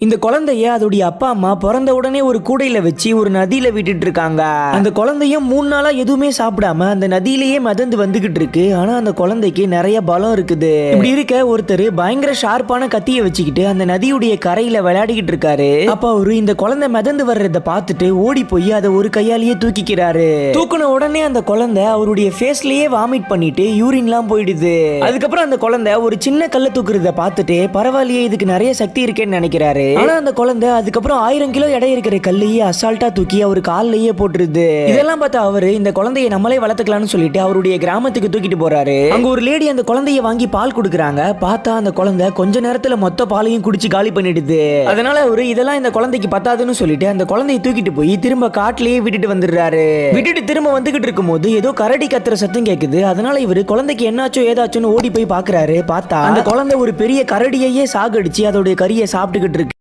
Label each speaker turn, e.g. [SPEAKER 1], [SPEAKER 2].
[SPEAKER 1] இந்த குழந்தைய அதோடைய அப்பா அம்மா பிறந்த உடனே ஒரு கூடையில வச்சு ஒரு நதியில விட்டுட்டு இருக்காங்க. அந்த குழந்தையும் 3 நாளா எதுவுமே சாப்பிடாம அந்த நதியிலேயே மிதந்து வந்துகிட்டு இருக்கு. ஆனா அந்த குழந்தைக்கு நிறைய பலம் இருக்குது. இப்படி இருக்க ஒருத்தர் பயங்கர ஷார்ப்பான கத்திய வச்சுக்கிட்டு அந்த நதியுடைய கரையில விளையாடிக்கிட்டு இருக்காரு. அப்ப அவரு இந்த குழந்தை மிதந்து வர்றத பார்த்துட்டு ஓடி போய் அதை ஒரு கையாலேயே தூக்கிக்கிறாரு. தூக்குன உடனே அந்த குழந்தை அவருடைய ஃபேஸ்லயே வாமிட் பண்ணிட்டு யூரின்லாம் போயிடுது. அதுக்கப்புறம் அந்த குழந்தை ஒரு சின்ன கல்ல தூக்குறத பார்த்துட்டு பரவாயில்லையே, இதுக்கு நிறைய சக்தி இருக்கேன்னு நினைக்கிறாரு. ஆனா அந்த குழந்தை அதுக்கப்புறம் 1000 கிலோ எடை இருக்கிற கல்லையே அசால்ட்டா தூக்கி அவரு கால்லயே போட்டுருது. இதெல்லாம் பார்த்தா அவரு இந்த குழந்தையை நம்மளே வளர்த்துக்கலாம்னு சொல்லிட்டு அவருடைய கிராமத்துக்கு தூக்கிட்டு போறாரு. அங்க ஒரு லேடி அந்த குழந்தைய வாங்கி பால் கொடுக்குறாங்க. பார்த்தா அந்த குழந்தை கொஞ்ச நேரத்துல மொத்த பாலையும் குடிச்சு காலி பண்ணிடுது. அதனால அவரு இதெல்லாம் இந்த குழந்தைக்கு பத்தாதுன்னு சொல்லிட்டு அந்த குழந்தையை தூக்கிட்டு போய் திரும்ப காட்டிலேயே விட்டுட்டு வந்துடுறாரு. விட்டுட்டு திரும்ப வந்துகிட்டு இருக்கும் போது ஏதோ கரடி கத்துற சத்தம் கேக்குது. அதனால இவரு குழந்தைக்கு என்னாச்சோ ஏதாச்சும்னு ஓடி போய் பாக்குறாரு. பார்த்தா அந்த குழந்தை ஒரு பெரிய கரடியையே சாகடிச்சு அதோடைய கறியை சாப்பிட்டுக்கிட்டு இருக்கு.